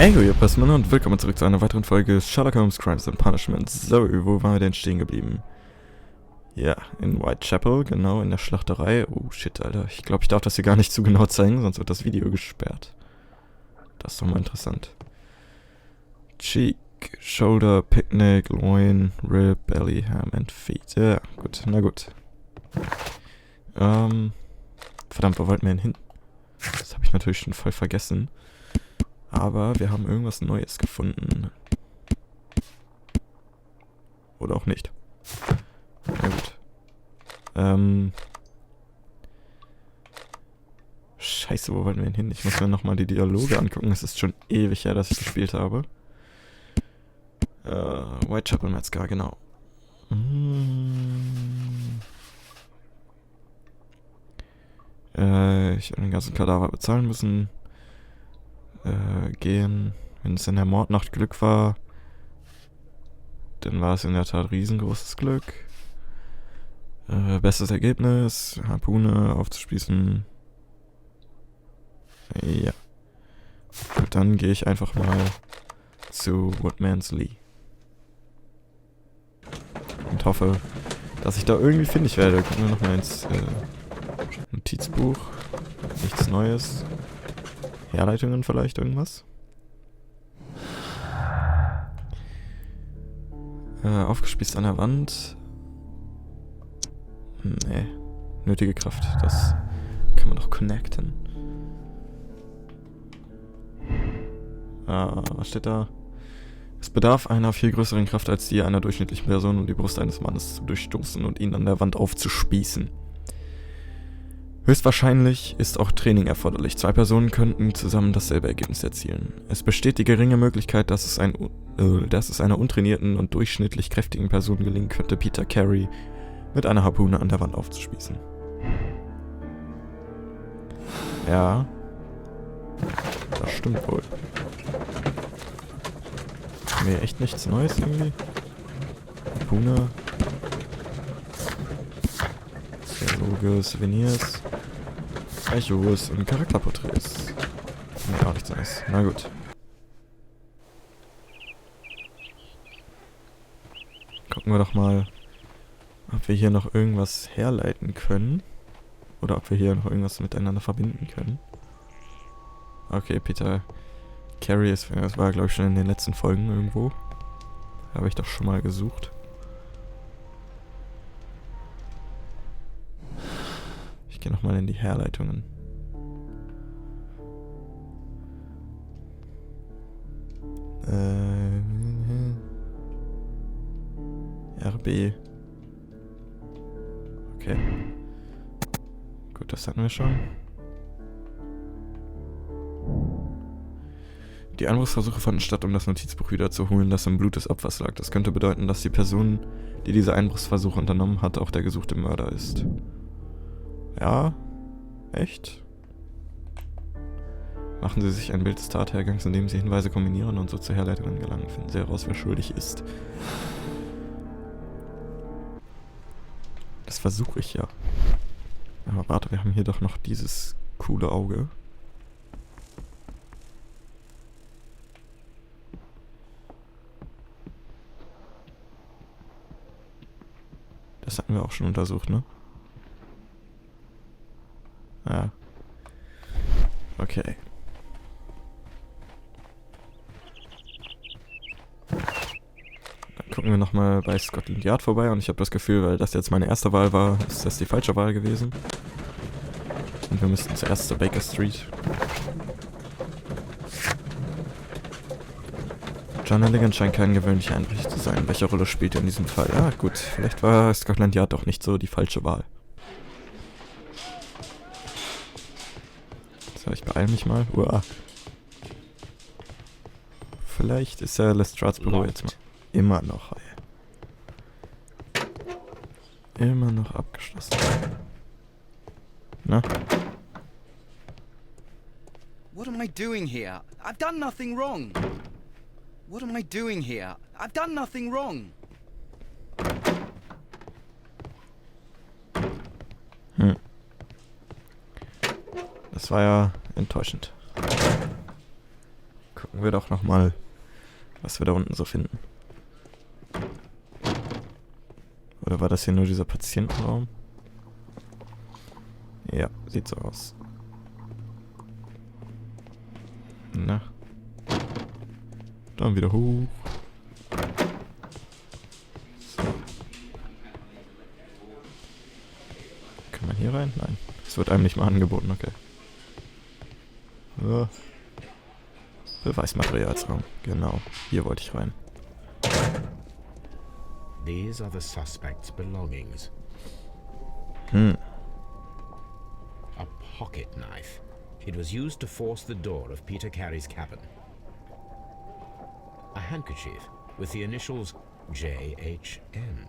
Hey, ihr Passmann und willkommen zurück zu einer weiteren Folge Sherlock Holmes Crimes and Punishment. So, wo waren wir denn stehen geblieben? Ja, in Whitechapel, genau, in der Schlachterei. Oh shit, Alter, ich glaube, ich darf das hier gar nicht zu genau zeigen, sonst wird das Video gesperrt. Das ist doch mal interessant. Cheek, Shoulder, Picnic, Loin, Rib, Belly, Ham and Feet. Ja, gut, na gut. Verdammt, wo wollten wir denn hin? Das habe ich natürlich schon voll vergessen. Aber wir haben irgendwas Neues gefunden. Oder auch nicht. Na gut. Scheiße, wo wollten wir denn hin? Ich muss mir nochmal die Dialoge angucken. Es ist schon ewig her, dass ich gespielt habe. Whitechapel Metzger, genau. Ich habe den ganzen Kadaver bezahlen müssen. Gehen. Wenn es in der Mordnacht Glück war, dann war es in der Tat riesengroßes Glück. Bestes Ergebnis, Harpune aufzuspießen. Ja. Gut, dann gehe ich einfach mal zu Woodman's Lee. Und hoffe, dass ich da irgendwie fündig werde. Gucken wir nochmal ins Notizbuch. Nichts Neues. Herleitungen vielleicht, irgendwas? Aufgespießt an der Wand. Nee. Nötige Kraft. Das kann man doch connecten. Was steht da? Es bedarf einer viel größeren Kraft als die einer durchschnittlichen Person, um die Brust eines Mannes zu durchstoßen und ihn an der Wand aufzuspießen. Höchstwahrscheinlich ist auch Training erforderlich. 2 Personen könnten zusammen dasselbe Ergebnis erzielen. Es besteht die geringe Möglichkeit, dass es einer untrainierten und durchschnittlich kräftigen Person gelingen könnte, Peter Carey mit einer Harpune an der Wand aufzuspießen. Ja. Das stimmt wohl. Haben wir echt nichts Neues irgendwie? Harpune. Dialoge, Souvenirs. Echos und Charakterporträts. Nee, auch nichts Neues. Na gut. Gucken wir doch mal, ob wir hier noch irgendwas herleiten können. Oder ob wir hier noch irgendwas miteinander verbinden können. Okay, Peter Carey das war glaube ich schon in den letzten Folgen irgendwo. Habe ich doch schon mal gesucht. Ich gehe nochmal in die Herleitungen. RB. Okay. Gut, das hatten wir schon. Die Einbruchsversuche fanden statt, um das Notizbuch wiederzuholen, das im Blut des Opfers lag. Das könnte bedeuten, dass die Person, die diese Einbruchsversuche unternommen hat, auch der gesuchte Mörder ist. Ja? Echt? Machen Sie sich ein Bild des Tathergangs, indem Sie Hinweise kombinieren und so zur Herleitung gelangen. Finden Sie heraus, wer schuldig ist. Das versuche ich ja. Aber warte, wir haben hier doch noch dieses coole Auge. Das hatten wir auch schon untersucht, ne? Ja. Okay. Dann gucken wir nochmal bei Scotland Yard vorbei und ich habe das Gefühl, weil das jetzt meine erste Wahl war, ist das die falsche Wahl gewesen. Und wir müssten zuerst zur Baker Street. John Halligan scheint kein gewöhnlicher Einbrecher zu sein. Welche Rolle spielt er in diesem Fall? Ja, gut. Vielleicht war Scotland Yard doch nicht so die falsche Wahl. So, ich beeile mich mal. Uah. Vielleicht ist ja Lestrads Büro jetzt mal immer noch. Immer noch abgeschlossen. Na? What am I doing here? I've done nothing wrong. What am I doing here? I've done nothing wrong. Das war ja enttäuschend. gucken wir doch nochmal, was wir da unten so finden. Oder war das hier nur dieser Patientenraum? Ja, sieht so aus. Na. Dann wieder hoch. So. Kann man hier rein? Nein. Es wird einem nicht mal angeboten, okay. So. Beweismaterialsraum. Genau. Hier wollte ich rein. These are the suspect's belongings. A pocket knife. It was used to force the door of Peter Carey's cabin. A handkerchief with the initials JHN.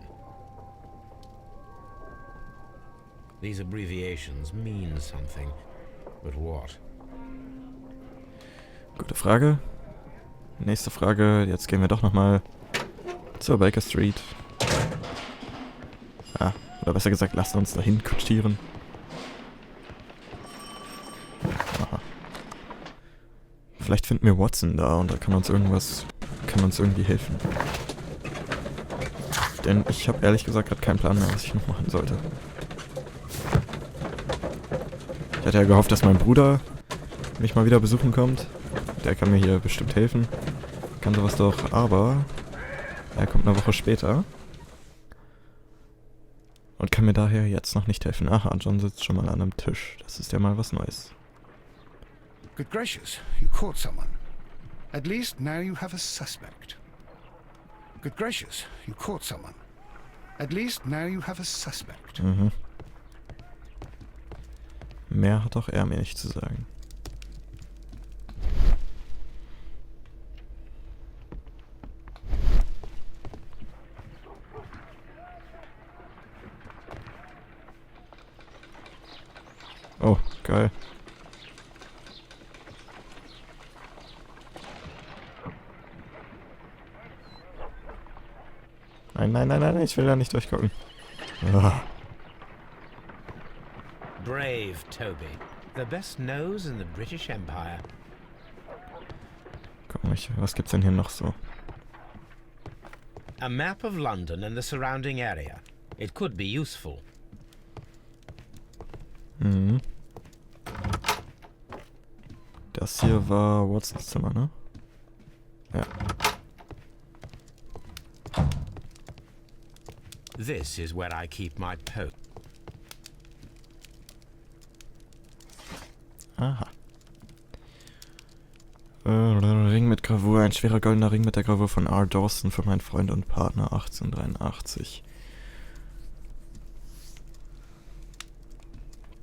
These abbreviations mean something, but what? Gute Frage. Nächste Frage. Jetzt gehen wir doch nochmal zur Baker Street. Ah, oder besser gesagt, lasst uns dahin kutschieren. Aha. Vielleicht finden wir Watson da und er kann uns irgendwie helfen. Denn ich habe ehrlich gesagt gerade keinen Plan mehr, was ich noch machen sollte. Ich hatte ja gehofft, dass mein Bruder mich mal wieder besuchen kommt. Der kann mir hier bestimmt helfen. Kann sowas doch, aber er kommt eine Woche später. Und kann mir daher jetzt noch nicht helfen. Aha, John sitzt schon mal an einem Tisch. Das ist ja mal was Neues. Good gracious, you caught someone. At least now you have a suspect. Good gracious, you caught someone. At least now you have a suspect. Mhm. Mehr hat auch er mir nicht zu sagen. Oh, geil. Nein, ich will da nicht durchgucken. Ah. Brave Toby. The best nose in the British Empire. Guck mal, was gibt's denn hier noch so? A map of London and the surrounding area. It could be useful. Mhm. Das hier war Watsons Zimmer, ne? Ja. This is where I keep my post. Aha. Ring mit Gravur, ein schwerer goldener Ring mit der Gravur von R. Dawson für meinen Freund und Partner 1883.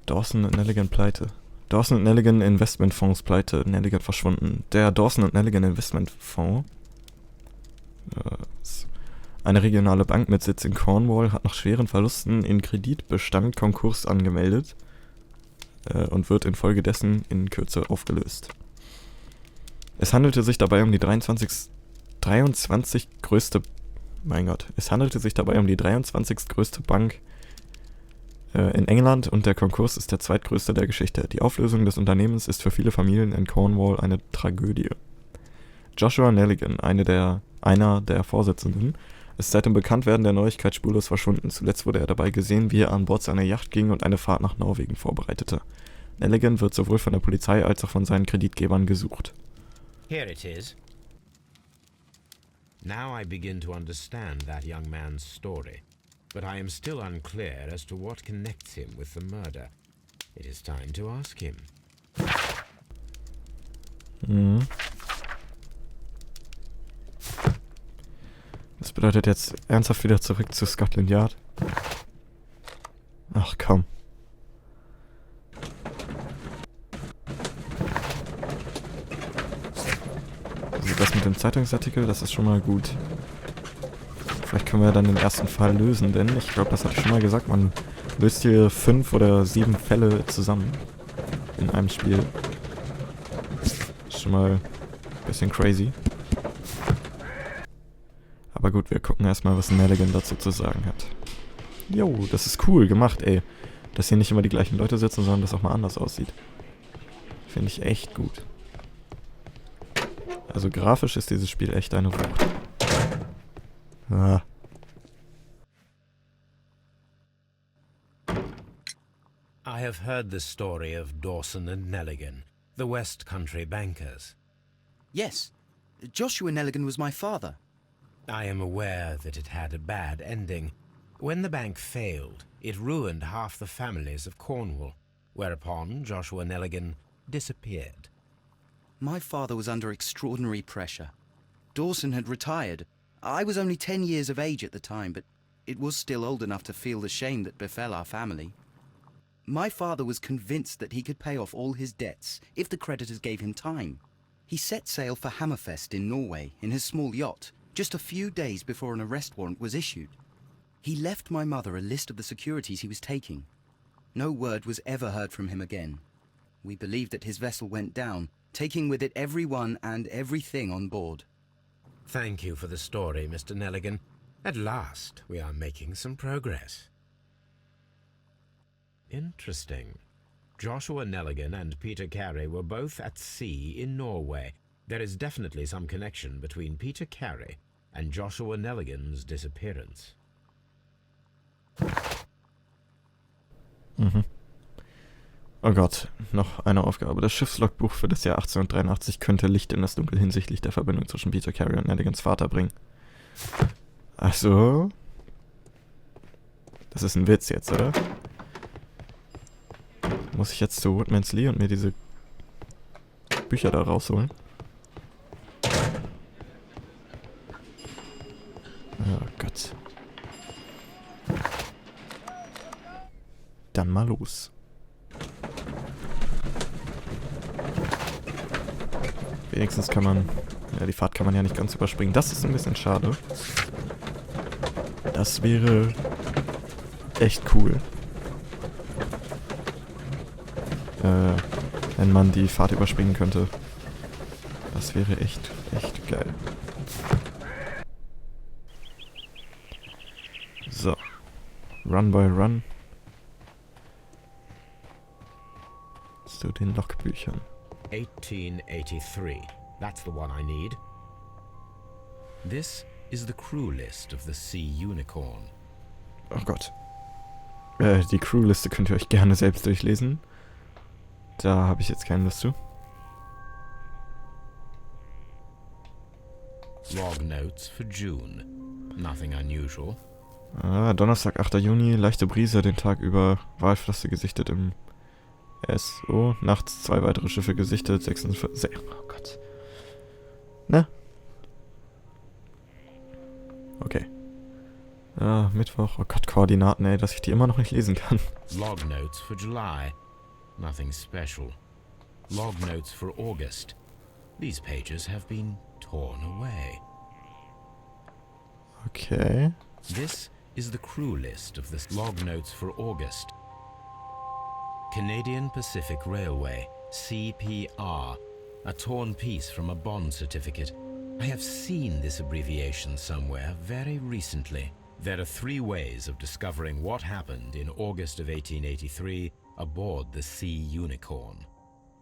Dawson und Nelligan pleite. Dawson und Nelligan Investmentfonds pleite. Nelligan verschwunden. Der Dawson und Nelligan Investmentfonds, eine regionale Bank mit Sitz in Cornwall, hat nach schweren Verlusten in Kreditbestand Konkurs angemeldet und wird infolgedessen in Kürze aufgelöst. Es handelte sich dabei um die 23. größte Bank in England und der Konkurs ist der zweitgrößte der Geschichte. Die Auflösung des Unternehmens ist für viele Familien in Cornwall eine Tragödie. Joshua Nelligan, einer der Vorsitzenden, ist seit dem Bekanntwerden der Neuigkeit spurlos verschwunden. Zuletzt wurde er dabei gesehen, wie er an Bord seiner Yacht ging und eine Fahrt nach Norwegen vorbereitete. Nelligan wird sowohl von der Polizei als auch von seinen Kreditgebern gesucht. Here it is. Now I begin to understand that young man's story, but I am still unclear as to what connects him with the murder. It is time to ask him. Mhm. Das bedeutet jetzt ernsthaft wieder zurück zu Scotland Yard. Ach komm. Also das mit dem Zeitungsartikel, das ist schon mal gut. Vielleicht können wir dann den ersten Fall lösen, denn ich glaube, das hatte ich schon mal gesagt, man löst hier 5 oder 7 Fälle zusammen in einem Spiel. Ist schon mal ein bisschen crazy. Aber gut, wir gucken erstmal, was Nelligan dazu zu sagen hat. Jo, das ist cool gemacht, ey. Dass hier nicht immer die gleichen Leute sitzen, sondern das auch mal anders aussieht. Finde ich echt gut. Also grafisch ist dieses Spiel echt eine Wucht. Ah. I have heard the story of Dawson and Nelligan, the West Country bankers. Yes, Joshua Nelligan was my father. I am aware that it had a bad ending. When the bank failed, it ruined half the families of Cornwall, whereupon Joshua Nelligan disappeared. My father was under extraordinary pressure. Dawson had retired. I was only 10 years of age at the time, but it was still old enough to feel the shame that befell our family. My father was convinced that he could pay off all his debts if the creditors gave him time. He set sail for Hammerfest in Norway in his small yacht, just a few days before an arrest warrant was issued. He left my mother a list of the securities he was taking. No word was ever heard from him again. We believe that his vessel went down, taking with it everyone and everything on board. Thank you for the story, Mr. Nelligan. At last, we are making some progress. Interesting. Joshua Nelligan and Peter Carey were both at sea in Norway. There is definitely some connection between Peter Carey and Joshua Nelligan's disappearance. Oh Gott, noch eine Aufgabe. Das Schiffslogbuch für das Jahr 1883 könnte Licht in das Dunkel hinsichtlich der Verbindung zwischen Peter Carey und Nelligans Vater bringen. Ach so? Das ist ein Witz jetzt, oder? Muss ich jetzt zu Woodman's Lee und mir diese Bücher da rausholen? Oh Gott. Dann mal los. Wenigstens kann man... Ja, die Fahrt kann man ja nicht ganz überspringen. Das ist ein bisschen schade. Das wäre echt cool. Wenn man die Fahrt überspringen könnte. Das wäre echt geil. So. Run by Run. Zu den Logbüchern. 1883. That's the one I need. This is the crew list of the Sea Unicorn. Oh Gott. Die Crewliste könnt ihr euch gerne selbst durchlesen. Da habe ich jetzt keine Lust zu. Log notes for June. Nothing unusual. Donnerstag, 8. Juni, leichte Brise den Tag über, Walflosse gesichtet im SO, nachts 2 weitere Schiffe gesichtet, 46, oh Gott. Ne? Okay. Mittwoch, oh Gott, Koordinaten, ey, dass ich die immer noch nicht lesen kann. Log notes for July. Nothing special. Log notes for August. These pages have been torn away. Okay. This is the crew list of the log notes for August. Canadian Pacific Railway, CPR, a torn piece from a bond certificate. I have seen this abbreviation somewhere very recently. There are 3 ways of discovering what happened in August of 1883 aboard the Sea Unicorn.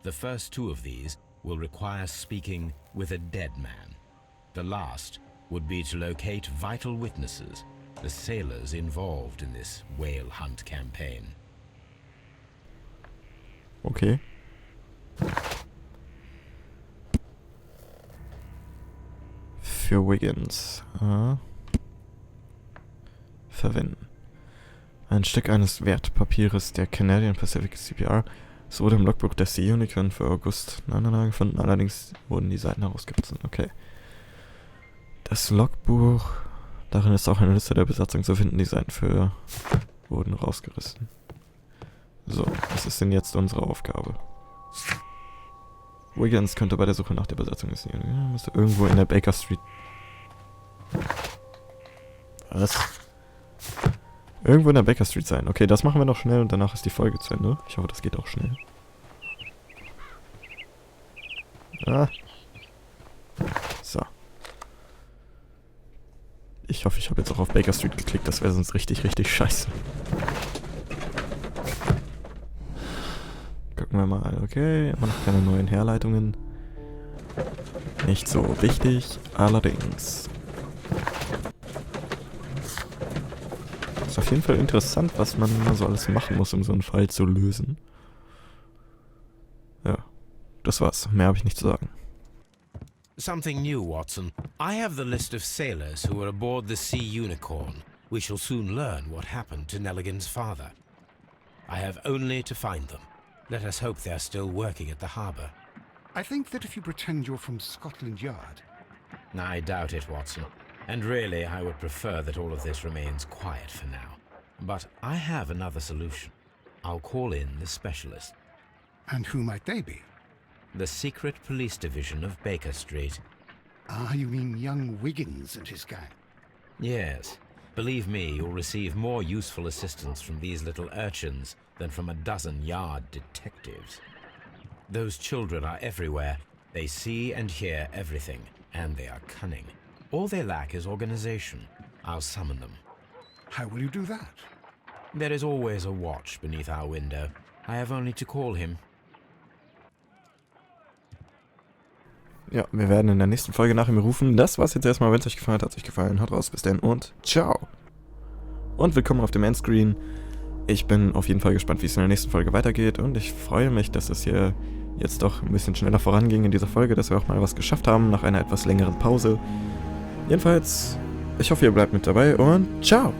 The first 2 of these will require speaking with a dead man. The last would be to locate vital witnesses, the sailors involved in this whale hunt campaign. Okay. Für Wiggins. Verwenden. Ein Stück eines Wertpapieres der Canadian Pacific CPR. Es wurde im Logbuch der Sea Unicorn für August 9 gefunden, allerdings wurden die Seiten herausgerissen. Okay. Das Logbuch, darin ist auch eine Liste der Besatzung zu finden, die Seiten wurden rausgerissen. So, was ist denn jetzt unsere Aufgabe? Wiggins könnte bei der Suche nach der Besatzung des Sea Unicorn, müsste irgendwo in der Baker Street... Was? Irgendwo in der Baker Street sein. Okay, das machen wir noch schnell und danach ist die Folge zu Ende. Ich hoffe, das geht auch schnell. So. Ich hoffe, ich habe jetzt auch auf Baker Street geklickt. Das wäre sonst richtig scheiße. Gucken wir mal. Okay, immer noch keine neuen Herleitungen. Nicht so wichtig, allerdings. Ist auf jeden Fall interessant, was man so alles machen muss, um so einen Fall zu lösen. Ja, das war's. Mehr habe ich nicht zu sagen. Something new, Watson. I have the list of sailors who were aboard the Sea Unicorn. We shall soon learn what happened to Nelligan's father. I have only to find them. Let us hope they're still working at the harbour. I think that if you pretend you're from Scotland Yard... I doubt it, Watson. And really, I would prefer that all of this remains quiet for now. But I have another solution. I'll call in the specialist. And who might they be? The secret police division of Baker Street. Ah, you mean young Wiggins and his gang? Yes. Believe me, you'll receive more useful assistance from these little urchins than from a dozen yard detectives. Those children are everywhere. They see and hear everything, and they are cunning. All they lack is organization. I'll summon them. How will you do that? There is always a watch beneath our window. I have only to call him. Ja, wir werden in der nächsten Folge nach ihm rufen. Das war's jetzt erstmal. Wenn es euch gefallen hat, haut raus. Bis dann und ciao. Und willkommen auf dem Endscreen. Ich bin auf jeden Fall gespannt, wie es in der nächsten Folge weitergeht. Und ich freue mich, dass es hier jetzt doch ein bisschen schneller voranging in dieser Folge, dass wir auch mal was geschafft haben nach einer etwas längeren Pause. Jedenfalls, ich hoffe, ihr bleibt mit dabei und ciao.